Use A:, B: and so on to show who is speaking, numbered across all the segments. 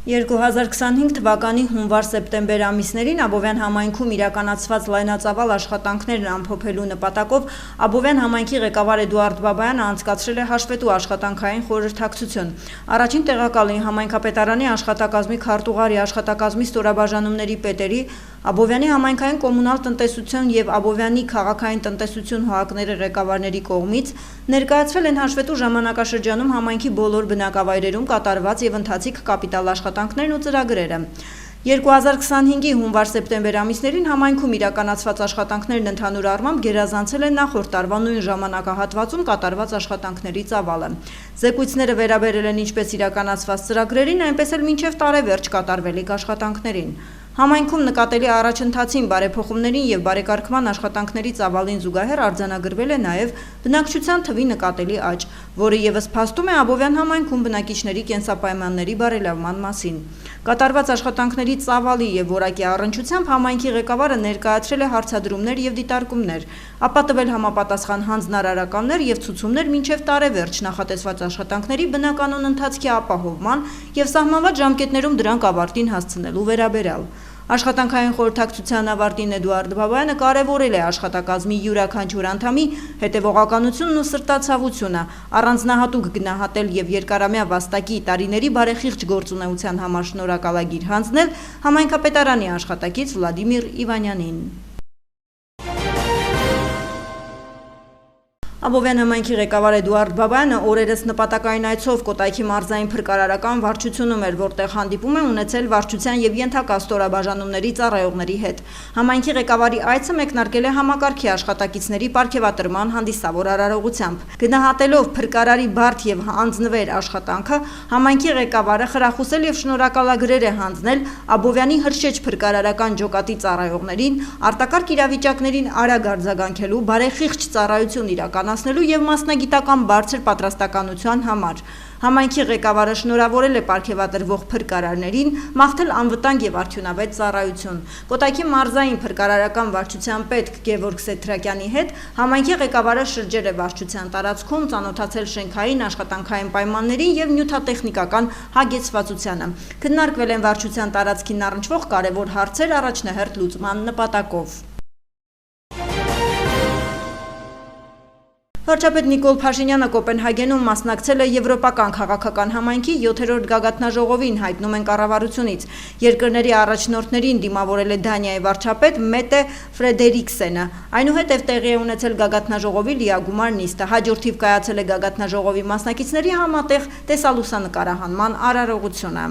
A: 2025 թվականի հունվար-սեպտեմբեր ամիսներին Աբովյան համայնքում իրականացված լայնածավալ աշխատանքներն ամփոփելու նպատակով Աբովյան համայնքի ղեկավար Էդուարդ Բաբայանը անցկացրել է հաշվետու աշխատանքային խորհրդակցություն։ Առաջին տեղակալի համայնքապետարանի աշխատակազմի քարտուղարի աշխատակազմի ստորաբաժանումների պետերի, Աբովյանի համայնքային կոմունալ տնտեսություն և Աբովյանի քաղաքային տնտեսություն ՀԱԿ-ների ղեկավարների կողմից ներկայացվել են հաշվետու ժամանակաշրջանում համայնքի բոլոր բնակավայրերում կատարված և ընթացիկ կապիտալ աշխատանքներն ու ծրագրերը։ 2025-ի հունվար-սեպտեմբեր ամիսներին համայնքում իրականացված աշխատանքներն ընդհանուր առմամբ գերազանցել են նախորդ տարվա նույն ժամանակահատվածում կատարված աշխատանքների ծավալը։ Զեկույցները վերաբերել են ինչպես իրականացված ծրագրերին, այնպես էլ մինչև տարեվերջ կատարվելիք աշխատանքներին։ Համայնքում նկատելի առաջընթացին, բարեփոխումներին և բարեկարգման աշխատանքների ծավալին զուգահեռ արձանագրվել է նաև բնակչության թվի նկատելի աճ, որը ևս փաստում է Աբովյան համայնքում բնակիչների կենսապայմանների բարելավման մասին։ Կատարված աշխատանքների ծավալի և որակի առնչությամբ համայնքի ղեկավարը ներկայացրել է հարցադրումներ և դիտարկումներ, ապա տվել համապատասխան հանձնարարականներ և ցուցումներ մինչև տարեվերջ նախատեսված աշխատանքների բնականոն ընթացքի ապահովման և սահմանված ժամկետներում դրանք ավարտին հասցնելու վերաբերյալ։ Աշխատանքային խորհրդակցության ավարտին Էդուարդ Բաբայանը կարևորել է աշխատակազմի յուրաքանչյուր անդամի հետևողականությունն ու սրտացավությունը, առանձնահատուկ գնահատել և երկարամյա վաստակի տարիների բարեխիղճ գործունեության համար շնորհակալագիր հանձնել համայնքապետարանի աշխատակից Վլադիմիր Իվանյանին։ Աբովյան համայնքի ղեկավար Էդուարդ Բաբայանը օրերս նպատակային այցով Կոտայքի մարզային փրկարարական վարչությունում էր, որտեղ հանդիպում է ունեցել վարչության և ենթակա ստորաբաժանումների ծառայողների հետ։ Համայնքի ղեկավարի այցը մեկնարկել է համակարգի աշխատակիցների պարգևատրման հանդիսավոր արարողությամբ։ Գնահատելով փրկարարի բարդ և անձնվեր աշխատանքը, համայնքի ղեկավարը խրախուսել և շնորհակալագրեր է հանձնել Աբովյանի հրշեջ փրկարարական ջոկատի ծառայողներին, արտակարգ իրավիճակներին արագ արձագանքելու, բարեխիղճ ծառայություն իրականացնելու և մասնագիտական բարձր պատրաստականության համար։ Համայնքի ղեկավարը շնորհավորել է պարգևատրվող փրկարարներին, մաղթել անվտանգ և արդյունավետ ծառայություն։ Կոտայքի մարզային փրկարարական վարչության պետ Գևորգ Սեթրակյանի հետ համայնքի ղեկավարը շրջել է վարչության տարածքում, ծանոթացել շենքային, աշխատանքային պայմաններին և նյութատեխնիկական հագեցվածությանը։ Քննարկվել են վարչության տարածքին առնչվող կարևոր հարցեր առաջնահերթ լուծման նպատակով։ Վարչապետ Նիկոլ Փաշինյանը Կոպենհագենում մասնակցել է Եվրոպական քաղաքական համայնքի 7-րդ գագաթնաժողովին, հայտնում են կառավարությունից։ Երկրների առաջնորդներին դիմավորել է Դանիայի վարչապետ Մետե Ֆրեդերիկսենը։ Այնուհետև տեղի է ունեցել գագաթնաժողովի լիագումար նիստը։ Հաջորդիվ կայացել է գագաթնաժողովի մասնակիցների համատեղ տեսալուսանկարահանման արարողությունը։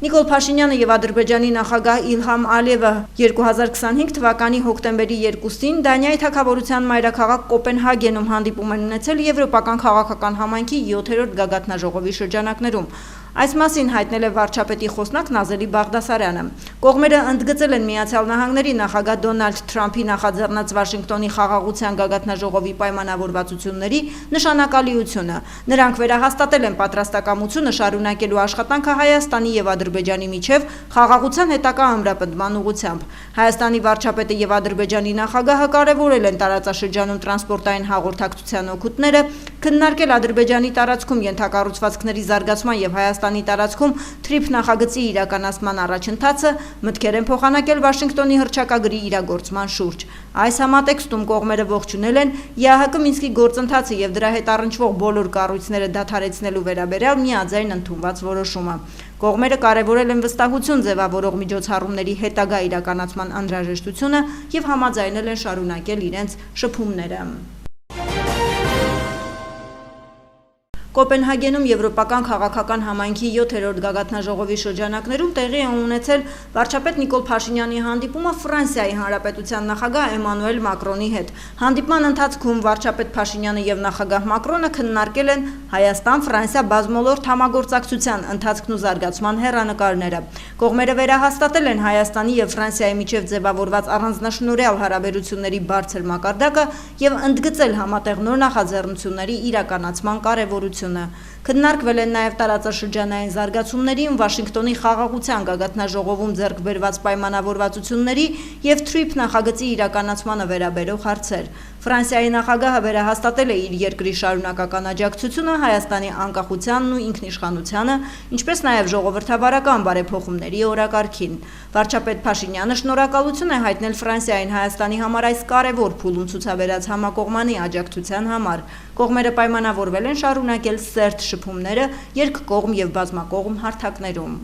A: Նիկոլ Փաշինյանը և Ադրբեջանի նախագահ Իլհամ Ալիևը 2025 թվականի հոկտեմբերի 2-ին Դանիայի թագավորության մայրաքաղաք Կոպենհագենում հանդիպում են ունեցել Եվրոպական քաղաքական համայնքի 7-րդ գագաթնաժողովի շրջանակներում։ Այս մասին հայտնել է վարչապետի խոսնակ Նազելի Բաղդասարյանը։ Կողմերը ընդգծել են Միացյալ Նահանգների նախագահ Դոնալդ Թրամփի նախաձեռնած Վաշինգտոնի խաղաղության գագաթնաժողովի պայմանավորվածությունների նշանակալիությունը։ Նրանք վերահաստատել են պատրաստակամությունը շարունակելու աշխատանքը Հայաստանի և Ադրբեջանի միջև խաղաղության հետագա ամրապնդման ուղղությամբ։ Հայաստանի վարչապետը և Ադրբեջանի նախագահը կարևորել են տարածաշրջանում տրանսպորտային հաղորդակցության օգուտները, քննարկել Ադրբեջանի տարածքում ենթակառուցվածքների զարգացման և Հայաստանի տարածքում թրիփ նախագծի իրականացման առաջընթացը, մտքեր են փոխանակել Վաշինգտոնի հռչակագրի իրագործման շուրջ։ Այս համատեքստում կողմերը ողջունել են ԵԱՀԿ Մինսկի գործընթացը և դրա հետ առնչվող բոլոր կառույցները դադարեցնելու վերաբերյալ միաձայն ընդունված որոշումը։ Կողմերը կարևորել են վստահություն ձևավորող միջոցառումների հետագա իրականացման անհրաժեշտությունը և համաձայնել են շարունակել իրենց շփումները։ Կոպենհագենում Եվրոպական քաղաքական համայնքի 7-րդ գագաթնաժողովի շրջանակներում տեղի է ունեցել վարչապետ Նիկոլ Փաշինյանի հանդիպումը Ֆրանսիայի Հանրապետության նախագահ Էմանուել Մակրոնի հետ։ Հանդիպման ընթացքում վարչապետ Փաշինյանը և նախագահ Մակրոնը քննարկել են Հայաստան-Ֆրանսիա բազմոլորտ համագործակցության ընթացքն ու զարգացման հեռանկարները։ Կողմերը վերահաստատել են Հայաստանի և Ֆրանսիայի միջև ձևավորված առանձնաշնորհյալ հարաբերությունների բարձր մակարդակը և ընդգծել համատեղ նոր նախաձեռնությունների իրականացման կարևորությունը։ Քննարկվել են նաև տարածաշրջանային զարգացումներին, Վաշինգտոնի խաղաղության գագաթնաժողովում ձեռք բերված պայմանավորվածությունների և TRIP նախագծի իրականացմանը վերաբերող հարցեր։ Ֆրանսիայի նախագահը վերահաստատել է իր երկրի շարունակական աջակցությունը Հայաստանի անկախությանն ու ինքնիշխանությանը, ինչպես նաև ժողովրդավարական բարեփոխումների օրակարգին։ Վարչապետ Փաշինյանը շնորհակալություն է հայտնել Ֆրանսիային Հայաստանի համար այս կարևոր փուլում ցուցաբերած համակողմանի աջակցության համար։ Կողմերը պայմանավորվել են շարունակել սերտ շփումները երկկողմ և բազմակողմ հարթակներում։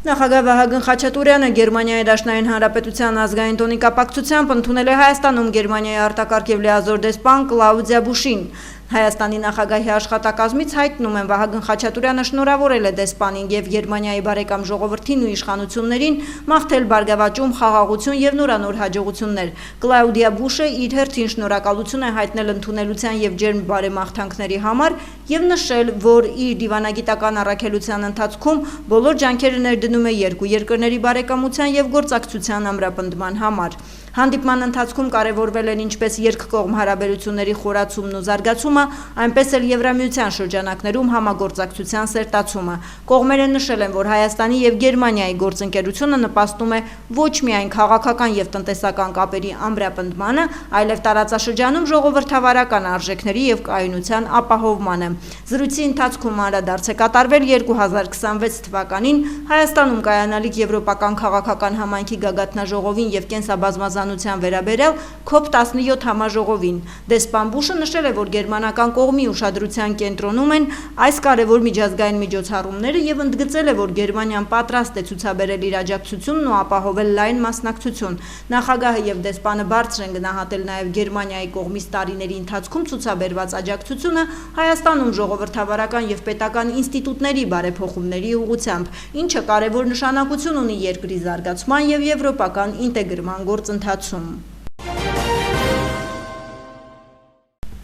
A: Նախագահ Վահագն Խաչատուրյանը Գերմանիայի Դաշնային Հանրապետության ազգային տոնի կապակցությամբ ընդունել է Հայաստանում Գերմանիայի արտակարգ և լիազոր դեսպան Կլաուդիա Բուշին։ Հայաստանի նախագահի աշխատակազմից հայտնում են Վահագն Խաչատուրյանը շնորհավորել է դեսպանին և Գերմանիայի բարեկամ ժողովրդին ու իշխանություններին մաղթել բարգավաճում, խաղաղություն և նորանոր հաջողություններ։ Կլաուդիա Բուշը իր հերթին շնորհակալություն է հայտնել ընդունելության և ջերմ բարեմաղթանքների համար և նշել, որ իր դիվանագիտական առաքելության ընթացքում բոլոր ջանքերը ներդնում է երկու երկրների բարեկամության և գործակցության ամրապնդման համար։ Հանդիպման ընթացքում կարևորվել են ինչպես երկկողմ հարաբերությունների խորացումն ու զարգացումը, այնպես էլ Եվրամիության շրջանակներում համագործակցության սերտացումը։ Կողմերը նշել են, որ Հայաստանի և Գերմանիայի գործընկերությունը նպաստում է ոչ միայն քաղաքական և տնտեսական կապերի ամրապնդմանը, այլև տարածաշրջանում ժողովրդավարական արժեքների և կայունության ապահովմանը։ Զրույցի ընթացքում անդրադարձ է կատարվել 2026 թվականին Հայաստանում կայանալիք Եվրոպական քաղաքական համայնքի գագաթնաժողովին և կենսաբազմազանության վերաբերյալ COP17 համաժողովին։ Դեսպան Բուշը նշել է, որ գերմանական կողմի ուշադրության կենտրոնում են այս կարևոր միջազգային միջոցառումները և ընդգծել է, որ Գերմանիան պատրաստ է ցուցաբերել իր աջակցությունն ու ապահովել լայն մասնակցություն։ Նախագահը և դեսպանը բարձր են գնահատել նաև Գերմանիայի կողմից տարիների ընթացքում ցուցաբերված աջակցությունը Հայաստանում ժողովրդավարական և պետական ինստիտուտների բարեփոխումների ուղղությամբ, ինչը կարևոր նշանակություն ունի երկրի զարգացման և եվրոպական ինտեգրման գործընթացում։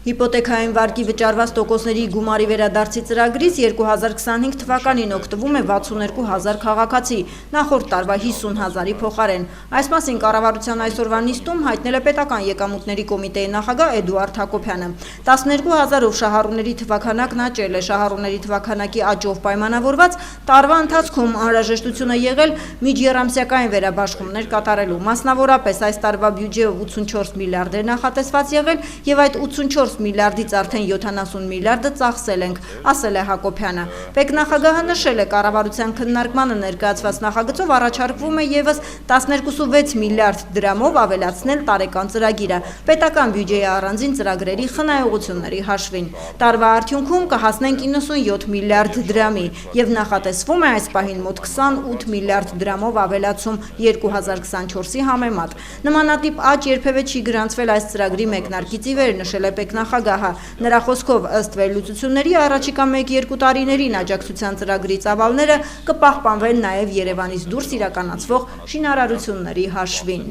A: Հիպոթեքային վարկի վճարված տոկոսների գումարի վերադարձի ծրագրից 2025 թվականին օգտվում է 62,000 քաղաքացի, նախորդ տարվա 50,000-ի փոխարեն։ Այս մասին կառավարության այսօրվա նիստում հայտնել է պետական եկամուտների կոմիտեի նախագահ Էդուարդ Հակոբյանը։ 12,000-ով շահառուների թվաքանակն աճել է։ Շահառուների թվաքանակի աճով պայմանավորված տարվա ընթացքում անհրաժեշտություն է եղել միջեռամսյակային վերաբաշխումներ կատարելու։ Մասնավորապես այս տարվա բյուջեով 84 միլիարդ է նախատեսված եղել և այդ 84 միլիարդից արդեն 70 միլիարդը ծախսել ենք, ասել է Հակոբյանը։ Պետնախագահը նշել է, կառավարության քննարկմանը ներկայացված նախագծով առաջարկվում է ևս 12,6 միլիարդ դրամով ավելացնել տարեկան ծրագիրը պետական բյուջեի առանձին ծրագրերի խնայողությունների հաշվին։ Տարվա արդյունքում կհասնենք 97 միլիարդ դրամի և նախատեսվում է այս պահին մոտ 28 միլիարդ դրամով ավելացում 2024-ի համեմատ։ Նմանատիպ աճ երբևէ չի գրանցվել այս ծրագրի մեկնարկից ի վեր, նշել է նախագահը։ Նրա խոսքով ըստ վերլուծությունների առաջիկա 1-2 տարիներին աջակցության ծրագրի ծավալները կպահպանվեն նաև Երևանից դուրս իրականացվող շինարարությունների հաշվին։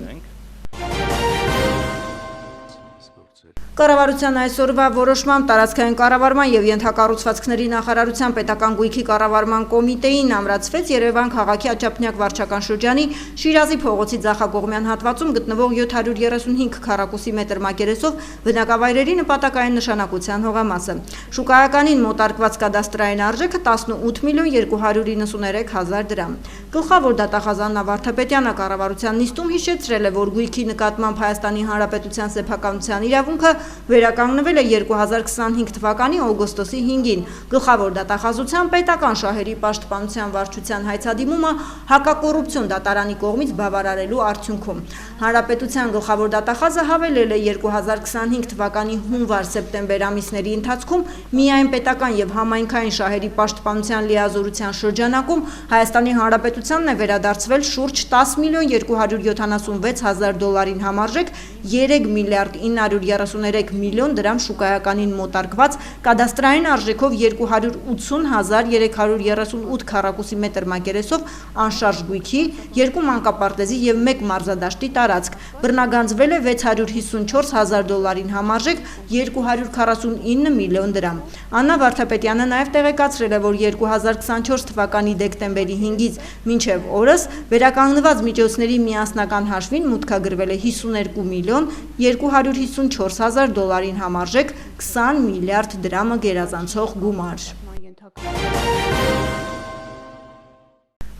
A: Կառավարության այսօրվա որոշմամբ տարածքային կառավարման և ենթակառուցվածքների նախարարության պետական գույքի կառավարման կոմիտեին ամրացվեց Երևան քաղաքի Աչափնյակ վարչական շրջանի Շիրազի փողոցի ձախակողմյան հատվածում գտնվող 735 քառակուսի մետր մակերեսով բնակավայրերի նպատակային նշանակության հողամասը։ Շուկայականին մոտարկված կադաստրային արժեքը 18 միլիոն 293 հազար դրամ։ Գլխավոր դատախազ Աննա Վարդապետյանը կառավարության նիստում հիշեցրել է, որ գույքի նկատմամբ Հայաստանի Հանրապետության սեփականության իրավունքը վերականգնվել է 2025 թվականի օգոստոսի 5-ին։ Գլխավոր դատախազության պետական շահերի պաշտպանության վարչության հայցադիմումը հակակոռուպցիոն դատարանի կողմից բավարարելու արդյունքում։ Հանրապետության գլխավոր դատախազը հավելել է 2025 թվականի հունվար-սեպտեմբեր ամիսների ընթացքում միայն պետական եւ համայնքային շահերի պաշտպանության լիազորության շրջանակում Հայաստանի Հանրապետությանն է վերադարձվել շուրջ 10 միլիոն 276 հազար դոլարին համարժեք 3 միլիարդ 933 միլիոն դրամ շուկայականին մոտարկված կադաստրային արժեքով 280,338 քառակուսի մետր մակերեսով անշարժ գույքի, 2 մանկապարտեզի և 1 մարզադաշտի տարածք։ Բռնագանձվել է 654 հազար դոլարին համարժեք 249 միլիոն դրամ։ Աննա Վարդապետյանը նաև տեղեկացրել է, որ 2024 թվականի դեկտեմբերի 5-ից մինչև օրս վերականգնված միջոցների միասնական հաշվին մուտքագրվել է 52 միլիոն 254 հազար դոլարին համարժեք 20 միլիարդ դրամը գերազանցող գումար։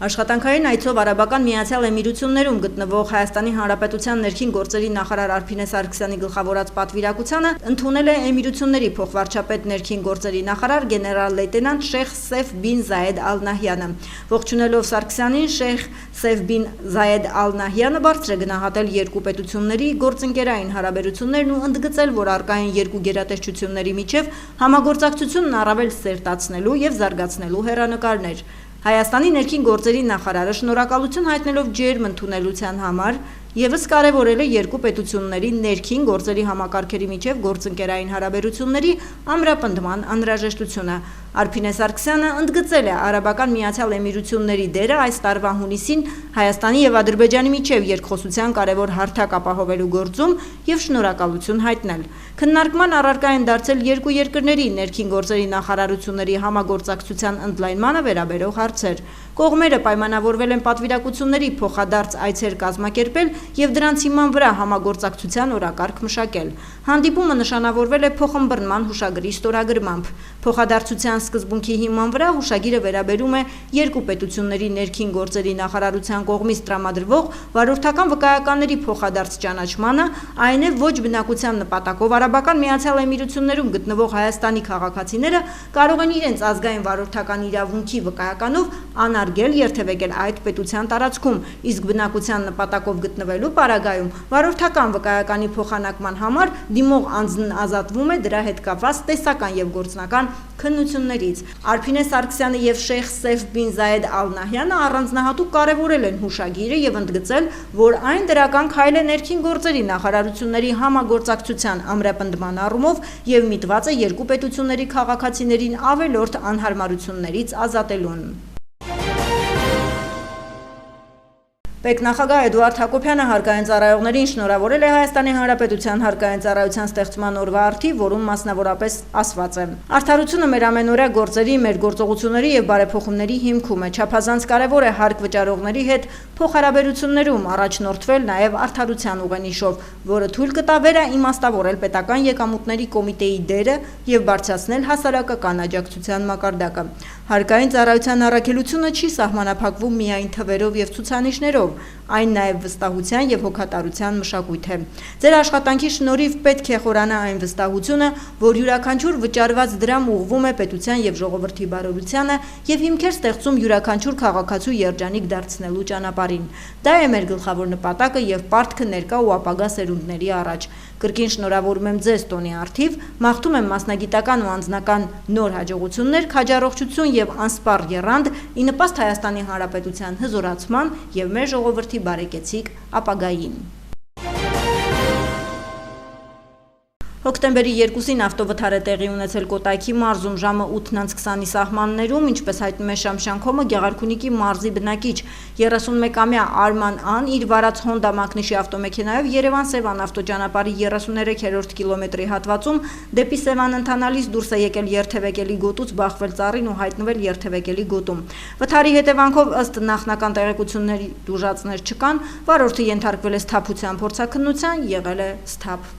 A: Աշխատանքային այցով Արաբական Միացյալ Էմիրություններում գտնվող Հայաստանի Հանրապետության ներքին գործերի նախարար Արփինե Սարգսյանի գլխավորած պատվիրակությանը ընդունել է Էմիրությունների փոխվարչապետ ներքին գործերի նախարար գեներալ-լեյտենանտ Շեյխ Սեյֆ բին Զայեդ Ալ Նահյանը։ Ողջունելով Սարգսյանին, Շեյխ Սեյֆ բին Զայեդ Ալ Նահյանը բարձր է գնահատել երկու պետությունների գործընկերային հարաբերություններն ու ընդգծել, որ առկա են երկու գերատեսչությունների միջև համագործակցությունն առավել սերտացնելու և զարգացնելու հեռանկարներ։ Հայաստանի ներքին գործերի նախարարը շնորհակալություն հայտնելով ջերմ ընդունելության համար ևս կարևորել է երկու պետությունների ներքին գործերի համակարգերի միջև գործընկերային հարաբերությունների ամրապնդման անհրաժեշտությունը։ Արփինե Սարգսյանը ընդգծել է Արաբական Միացյալ Էմիրությունների դերը այս տարվա հունիսին Հայաստանի և Ադրբեջանի միջև երկխոսության կարևոր հարթակ ապահովելու գործում և շնորհակալություն հայտնել։ Քննարկման առարկա են դարձել երկու երկրների ներքին գործերի նախարարությունների համագործակցության ընդլայնմանը վերաբերող հարցեր։ Կողմերը պայմանավորվել են պատվիրակությունների փոխադարձ այցեր կազմակերպել և դրանց հիման վրա համագործակցության օրակարգ մշակել։ Հանդիպումը նշանավորվել է փոխըմբռնման հուշագրի ստորագրմամբ։ Փոխադարձության սկզբունքի հիման վրա հուշագիրը վերաբերում է երկու պետությունների ներքին գործերի նախարարության կողմից տրամադրվող վարորդական վկայականների փոխադարձ ճանաչմանը, այն է ոչ բնակության նպատակով Արաբական Միացյալ Էմիրություններում գտնվող Հայաստանի քաղաքացիները կարող են իրենց ազգային վարորդական իրավունքի վկայականով անարգել երթևեկել այդ պետության տարածքում, իսկ բնակության նպատակով գտնվելու պարագայում վարորդական վկայականի փոխանակման համար դիմող անձն ազատվում է դրա հետ կապված տեսական և գործնական քննություններից։ Արփինե Սարգսյանը և Շեյխ Սեյֆ բին Զայեդ Ալ Նահյանը առանձնահատուկ կարևորել են հուշագիրը և ընդգծել, որ այն դրական քայլ է ներքին գործերի նախարարությունների համագործակցության ամրապնդման առումով և միտված է երկու պետությունների քաղաքացիներին ավելորդ անհարմարություններից ազատելուն։ Պետնախագահ Էդուարդ Հակոբյանը հարկային ծառայողներին շնորհավորել է Հայաստանի Հանրապետության հարկային ծառայության ստեղծման օրվա առթիվ, որում մասնավորապես ասված է. «Արդարությունը մեր ամենօրյա գործերի, մեր գործողությունների և բարեփոխումների հիմքում է։ Չափազանց կարևոր է հարկ վճարողների հետ փոխհարաբերություններում առաջնորդվել նաև արդարության ուղենիշով, որը թույլ կտա վերաիմաստավորել պետական եկամուտների կոմիտեի դերը և բարձրացնել հասարակական աջակցության մակարդակը։ Հարկային ծառայության առաքելությունը չի սահմանափակվում միայն թվերով և ցուցանիշներով, այն նաև վստահության և հոգատարության մշակույթ է։ Ձեր աշխատանքի շնորհիվ պետք է խորանա այն վստահությունը, որ յուրաքանչյուր վճարված դրամ ուղղվում է պետության և ժողովրդի բարօրությանը և հիմքեր ստեղծում յուրաքանչյուր քաղաքացու երջանիկ դարձնելու ճանապարհին։ Դա է մեր գլխավոր նպատակը և պարտքը ներկա ու ապագա սերունդների առաջ։ Կրկին շնորհավորում եմ ձեզ տոնի առթիվ, մաղթում եմ մասնագիտական ու անձնական նոր հաջողություններ, քաջառողջություն և անսպառ եռանդ ի նպաստ Հայաստանի Հանրապետության հզորացման և մեր ժողովրդի բարեկեցիկ ապագային»։ Հոկտեմբերի 2-ին ավտովթար է տեղի ունեցել Կոտայքի մարզում ժամը 8:20-ի սահմաններում, ինչպես հայտնում է Շամշանքոմը, Գեղարքունիքի մարզի բնակիչ 31-ամյա Արման Ան իր վարած Հոնդա մակնիշի ավտոմեքենայով Երևան-Սևան ավտոճանապարհի 33-րդ կիլոմետրի հատվածում դեպի Սևան ընթանալիս դուրս է եկել երթևեկելի գոտուց բախվել ծառին ու հայտնվել երթևեկելի գոտում։ Վթարի հետևանքով ըստ նախնական տեղեկությունների տուժածներ չկան, վարորդը ենթարկվել է սթափության փորձաքննության, եղել է սթափ։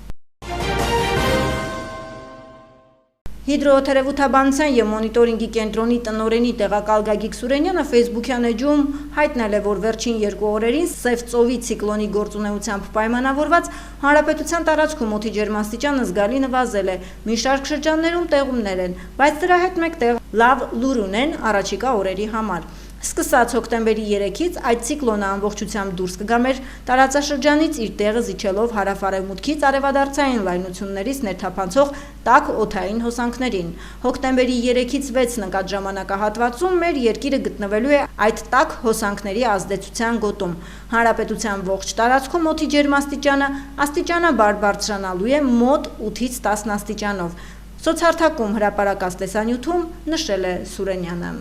A: Հիդրոթերապևտաբանության և մոնիտորինգի կենտրոնի տնօրենի տեղակալ Գագիկ Սուրենյանը Facebook-յան էջում հայտնել է, որ վերջին 2 օրերին Սև ծովի ցիկլոնի գործունեությամբ պայմանավորված հանրապետության տարածքում օդի ջերմաստիճանը զգալի նվազել է։ Մի շարք շրջաններում տեղումներ են, բայց դրա հետ մեկտեղ լավ լուր ունեն առաջիկա օրերի համար։ Սկսած հոկտեմբերի 3-ից այդ ցիկլոնը ամբողջությամբ դուրս կգա մեր տարածաշրջանից, իր տեղը զիջելով հարավ-արևմուտքից արևադարձային լայնություններից ներթափանցող տաք օդային հոսանքներին։ Հոկտեմբերի 3-ից 6 ընկած ժամանակահատվածում մեր երկիրը գտնվելու է այդ տաք հոսանքների ազդեցության գոտում։ Հանրապետության ողջ տարածքում օդի ջերմաստիճանը աստիճանաբար բարձրանալու է մոտ 8-ից 10 աստիճանով։ Սոցհարթակում հրապարակած տեսանյութում նշել է Սուրենյանը։